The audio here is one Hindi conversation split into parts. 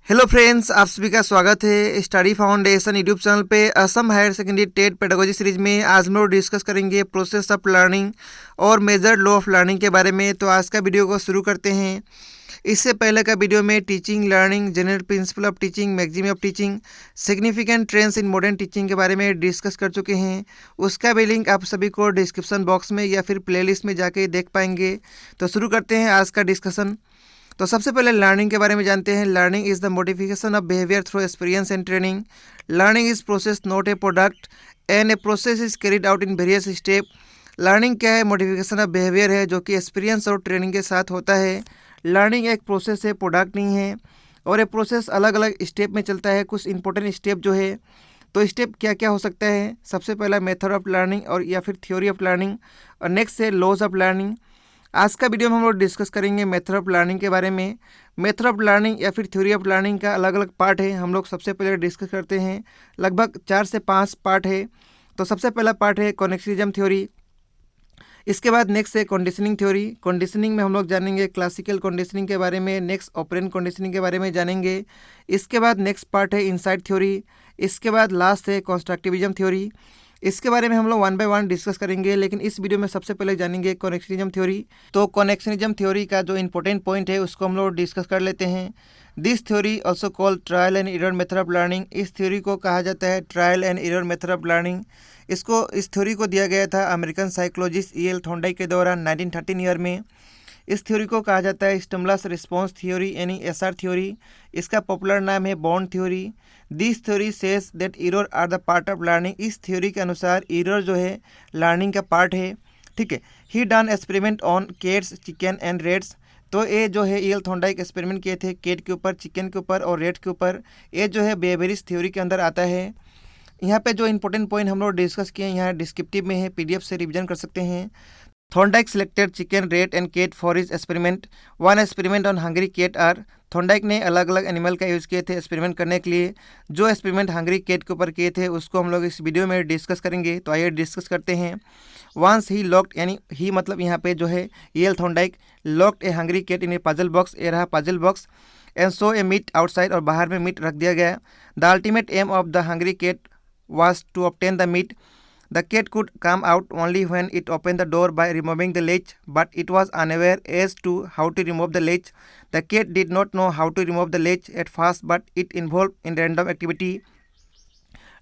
हेलो फ्रेंड्स, आप सभी का स्वागत है स्टडी फाउंडेशन यूट्यूब चैनल पे। Assam higher secondary TET pedagogy series में आज हम लोग डिस्कस करेंगे प्रोसेस ऑफ लर्निंग और मेजर्ड लॉ ऑफ लर्निंग के बारे में। तो आज का वीडियो को शुरू करते हैं। इससे पहले का वीडियो में teaching, learning, general principle of teaching, maxim of teaching, significant trends in modern teaching के बारे में डिस्कस कर चुके हैं। उसका भी लिंक आप सभी को डिस्क्रिप्शन बॉक्स में या फिर प्लेलिस्ट में जाके देख पाएंगे। तो शुरू करते हैं आज का डिस्कशन। तो सबसे पहले लर्निंग के बारे में जानते हैं। Learning is the modification of behaviour through experience and training. Learning is process not a product and a process is carried out in various step. Learning क्या है? मॉडिफिकेशन ऑफ बिहेवियर है जो कि एक्सपीरियंस और ट्रेनिंग के साथ होता है। लर्निंग एक प्रोसेस है, प्रोडक्ट नहीं है। और ये प्रोसेस अलग अलग स्टेप में चलता है। कुछ इंपॉर्टेंट स्टेप जो है, तो स्टेप क्या क्या हो सकता है? सबसे पहला मेथड ऑफ लर्निंग और या फिर थ्योरी ऑफ लर्निंग, और नेक्स्ट है लॉज ऑफ लर्निंग। आज का वीडियो में हम लोग डिस्कस करेंगे मेथड ऑफ लर्निंग के बारे में। मेथड ऑफ लर्निंग या फिर थ्योरी ऑफ लर्निंग का अलग अलग पार्ट है। हम लोग सबसे पहले डिस्कस करते हैं। लगभग 4 से 5 पार्ट है। तो सबसे पहला पार्ट है कॉग्निटिविज्म थ्योरी। इसके बाद नेक्स्ट है कंडीशनिंग थ्योरी। कंडीशनिंग में हम लोग जानेंगे क्लासिकल कंडीशनिंग के बारे में। नेक्स्ट ऑपरेंट कंडीशनिंग के बारे में जानेंगे। इसके बाद नेक्स्ट पार्ट है इनसाइट थ्योरी। इसके बाद लास्ट है कंस्ट्रक्टिविज्म थ्योरी। इसके बारे में हम लोग वन बाय वन डिस्कस करेंगे, लेकिन इस वीडियो में सबसे पहले जानेंगे कनेक्शनिज्म थ्योरी। तो कनेक्शनिज्म थ्योरी का जो इंपॉर्टेंट पॉइंट है उसको हम लोग डिस्कस कर लेते हैं। This theory also called trial and error method of learning. इस थ्योरी को कहा जाता है trial and error method of learning. इस थ्योरी को दिया गया था अमेरिकन साइकोलॉजिस्ट E.L. थॉर्नडाइक के द्वारा 1913 ईयर में। इस थ्योरी को कहा जाता है स्टिमुलस रिस्पॉन्स थ्योरी यानी SR थ्योरी। इसका पॉपुलर नाम है bond theory. This theory says that error are the part of learning. इस थ्योरी के अनुसार एरर जो है लर्निंग का पार्ट है। ठीक है। He done experiment on cats, chicken and rats. तो ये जो है E.L. थॉर्नडाइक एक्सपेरिमेंट किए थे केट के ऊपर, चिकन के ऊपर और रेट के ऊपर। ये जो है बिहेवियरिस्ट थ्योरी के अंदर आता है। यहाँ पे जो इंपॉर्टेंट पॉइंट हम लोग डिस्कस किए हैं यहाँ डिस्क्रिप्टिव में है, PDF से रिवीजन कर सकते हैं। Thorndike selected chicken, rat and cat for his experiment. One experiment on hungry cat are. Thorndike ने अलग अलग एनिमल का यूज़ किए थे एक्सपेरिमेंट करने के लिए। जो एक्सपेरिमेंट हंगरी कैट के ऊपर किए थे उसको हम लोग इस वीडियो में डिस्कस करेंगे। तो आइए डिस्कस करते हैं। वंस ही लॉक्ड, यानी ही मतलब यहाँ पे जो है E.L. Thorndike locked a hungry cat in a puzzle box. ये रहा puzzle box. And so a meat outside, और बाहर में मीट रख दिया गया। The ultimate aim of the hungry cat was to obtain the meat. The cat could come out only when it opened the door by removing the latch, but it was unaware as to how to remove the latch. The cat did not know how to remove the latch at first, but it involved in random activity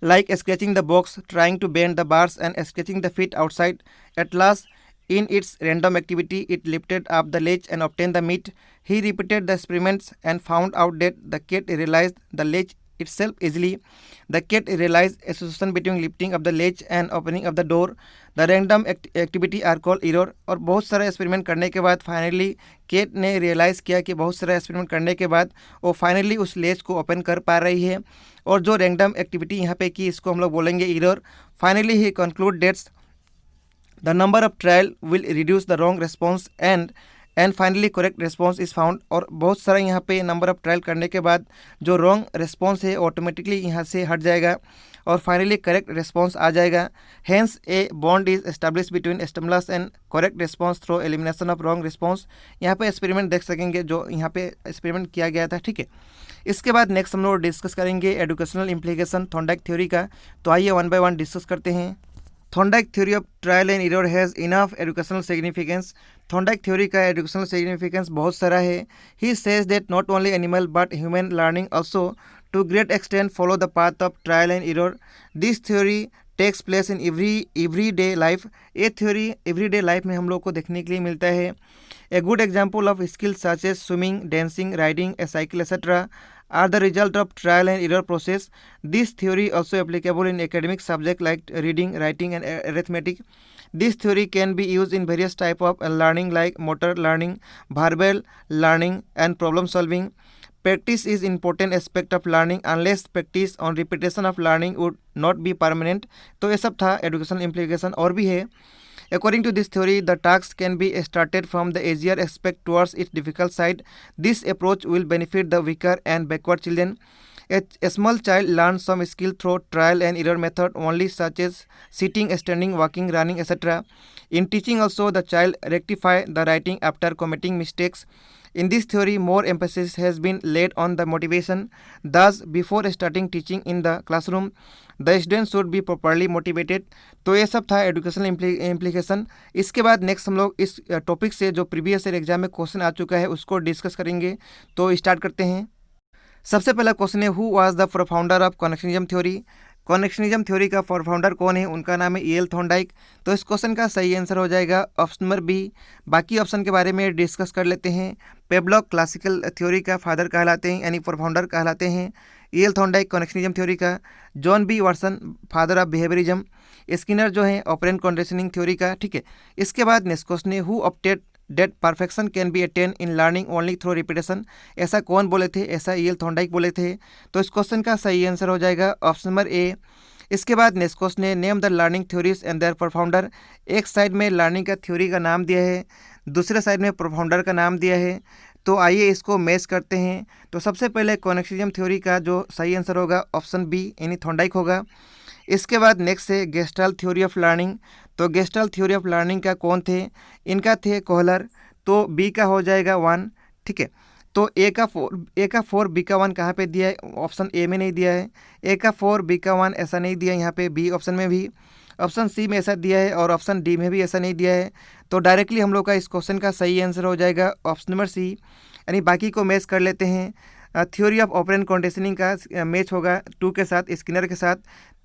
like scratching the box, trying to bend the bars, and scratching the feet outside. At last, in its random activity, it lifted up the latch and obtained the meat. He repeated the experiments and found out that the cat realized the latch itself easily. The cat realized association between lifting of the latch and opening of the door. The random activity are called error. और बहुत सारा एक्सपेरिमेंट करने के बाद फाइनली केट ने रियलाइज़ किया कि बहुत सारा एक्सपेरिमेंट करने के बाद वो फाइनली उस लेच को ओपन कर पा रही है। और जो रैंडम एक्टिविटी यहाँ पे की इसको हम लोग बोलेंगे error. Finally he conclude that's the number of trial will reduce the wrong response and finally correct response is found. और बहुत सारा यहाँ पे नंबर ऑफ ट्रायल करने के बाद जो रॉन्ग रिस्पॉन्स है ऑटोमेटिकली यहाँ से हट जाएगा और फाइनली करेक्ट रिस्पॉन्स आ जाएगा। Hence a bond is establish between stimulus and correct response through elimination of wrong response. यहाँ पे एक्सपेरिमेंट देख सकेंगे जो यहाँ पे एक्सपेरिमेंट किया गया था। ठीक है। इसके बाद नेक्स्ट हम लोग डिस्कस करेंगे एजुकेशनल इम्प्लीकेशन थॉर्नडाइक थ्योरी का। तो आइए वन बाय वन डिस्कस करते हैं। Thorndike theory of trial and error has enough educational significance. Thorndike theory का एजुकेशनल सिग्निफिकेंस बहुत सारा है। He says that not only animal but human learning also to great extent follow the path of trial and error. This theory takes place in every day life. ये थ्योरी एवरीडे लाइफ में हम लोग को देखने के लिए मिलता है। A good example of skills such as swimming, dancing, riding A cycle etcetera are the result of trial and error process. This theory also applicable in academic subject like reading, writing and arithmetic. This theory can be used in various type of learning like motor learning, verbal learning and problem solving. Practice is important aspect of learning. Unless practice on repetition of learning would not be permanent. तो ये सब था educational implication। और भी है। According to this theory, the task can be started from the easier aspect towards its difficult side. This approach will benefit the weaker and backward children. A small child learns some skill through trial and error method only, such as sitting, standing, walking, running, etc. In teaching also, the child rectify the writing after committing mistakes. In this theory, more emphasis has been laid on the motivation. Thus, before starting teaching in the classroom, the students should be properly motivated. तो ये सब था एजुकेशनल इम्प्लीकेशन। इसके बाद नेक्स्ट हम लोग इस टॉपिक से जो प्रीवियस ईयर एग्जाम में क्वेश्चन आ चुका है उसको डिस्कस करेंगे। तो स्टार्ट करते हैं। सबसे पहला क्वेश्चन है, who was the founder of connectionism theory. Connectionism theory का फाउंडर कौन है? उनका नाम है E.L. थॉर्नडाइक। तो इस क्वेश्चन का सही आंसर हो जाएगा ऑप्शन नंबर बी। बाकी ऑप्शन के बारे में डिस्कस कर लेते हैं। पेब्लॉक क्लासिकल थ्योरी का फादर कहलाते हैं, यानी फाउंडर कहलाते हैं। E.L. थॉर्नडाइक कनेक्शनिज्म थ्योरी का। John B Watson father of behaviourism. Skinner जो है ऑपरेंट कंडीशनिंग थ्योरी का। ठीक है, इसके बाद नेक्स्ट क्वेश्चन है, who opted that perfection can be attain in learning only through repetition. ऐसा कौन बोले थे? ऐसा E.L. थॉर्नडाइक बोले थे। तो इस क्वेश्चन का सही आंसर हो जाएगा ऑप्शन नंबर ए। इसके बाद नेक्स्ट क्वेश्चन है, name the learning theories and their founder. एक साइड में लर्निंग का थ्योरी का नाम दिया है, दूसरे साइड में फाउंडर का नाम दिया है। तो आइए इसको मैच करते हैं। तो सबसे पहले कनेक्शनिज्म थ्योरी का जो सही आंसर होगा ऑप्शन बी यानी थॉर्नडाइक होगा। इसके बाद नेक्स्ट है गेस्टाल्ट थ्योरी ऑफ लर्निंग। तो गेस्टाल्ट थ्योरी ऑफ लर्निंग का कौन थे? इनका थे कोहलर। तो बी का हो जाएगा 1। ठीक है, तो ए का 4 बी का 1 कहाँ पे दिया है? ऑप्शन ए में नहीं दिया है। ए का 4 बी का 1 ऐसा नहीं दिया यहाँ पे, बी ऑप्शन में भी, ऑप्शन सी में ऐसा दिया है और ऑप्शन डी में भी ऐसा नहीं दिया है। तो डायरेक्टली हम लोग का इस क्वेश्चन का सही आंसर हो जाएगा ऑप्शन नंबर सी। यानी बाकी को मैच कर लेते हैं। थ्योरी ऑफ ऑपरेंट कंडीशनिंग का मैच होगा 2 के साथ स्किनर के साथ।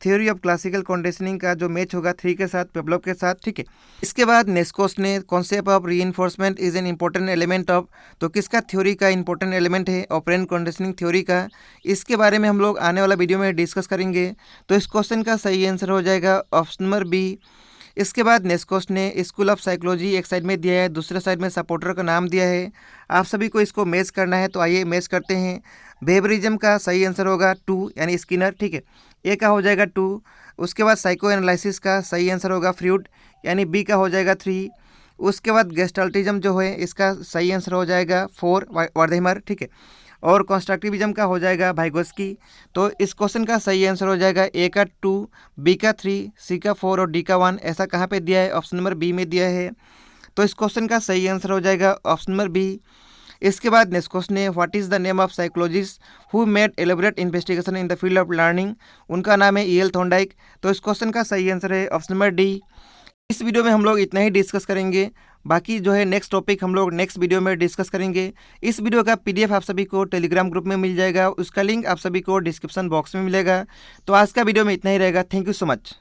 थ्योरी ऑफ क्लासिकल कंडीशनिंग का जो मैच होगा 3 के साथ पेब्लॉक के साथ। ठीक है, इसके बाद नेक्स्ट क्वेश्चन है, concept of reinforcement is an important element of. तो किसका थ्योरी का इंपॉर्टेंट एलिमेंट है? ऑपरेंट कंडीशनिंग थ्योरी का। इसके बारे में हम लोग आने वाला वीडियो में डिस्कस करेंगे। तो इस क्वेश्चन का सही आंसर हो जाएगा ऑप्शन नंबर बी। इसके बाद नेक्स्ट क्वेश्चन है, स्कूल ऑफ साइकोलॉजी एक साइड में दिया है, दूसरे साइड में सपोर्टर का नाम दिया है। आप सभी को इसको मैच करना है। तो आइए मैच करते हैं। बिहेवियरिज्म का सही आंसर होगा 2 यानी स्किनर। ठीक है, ए का हो जाएगा 2। उसके बाद साइको एनालिसिस का सही आंसर होगा फ्रूड, यानी बी का हो जाएगा 3। उसके बाद गेस्टाल्टिज्म जो है इसका सही आंसर हो जाएगा 4 वर्धेमर। ठीक है, और कंस्ट्रक्टिविज्म का हो जाएगा भाइगोस्की। तो इस क्वेश्चन का सही आंसर हो जाएगा ए का 2, बी का 3, सी का 4 और डी का 1। ऐसा कहाँ पे दिया है? ऑप्शन नंबर बी में दिया है। तो इस क्वेश्चन का सही आंसर हो जाएगा ऑप्शन नंबर बी। इसके बाद नेक्स्ट क्वेश्चन है, what is the name of psychologist who made elaborate investigation in the field of learning. उनका नाम है E.L. थॉर्नडाइक। तो इस क्वेश्चन का सही आंसर है ऑप्शन नंबर डी। इस वीडियो में हम लोग इतना ही डिस्कस करेंगे। बाकी जो है नेक्स्ट टॉपिक हम लोग नेक्स्ट वीडियो में डिस्कस करेंगे। इस वीडियो का PDF आप सभी को टेलीग्राम ग्रुप में मिल जाएगा, उसका लिंक आप सभी को डिस्क्रिप्शन बॉक्स में मिलेगा। तो आज का वीडियो में इतना ही रहेगा। Thank you so much.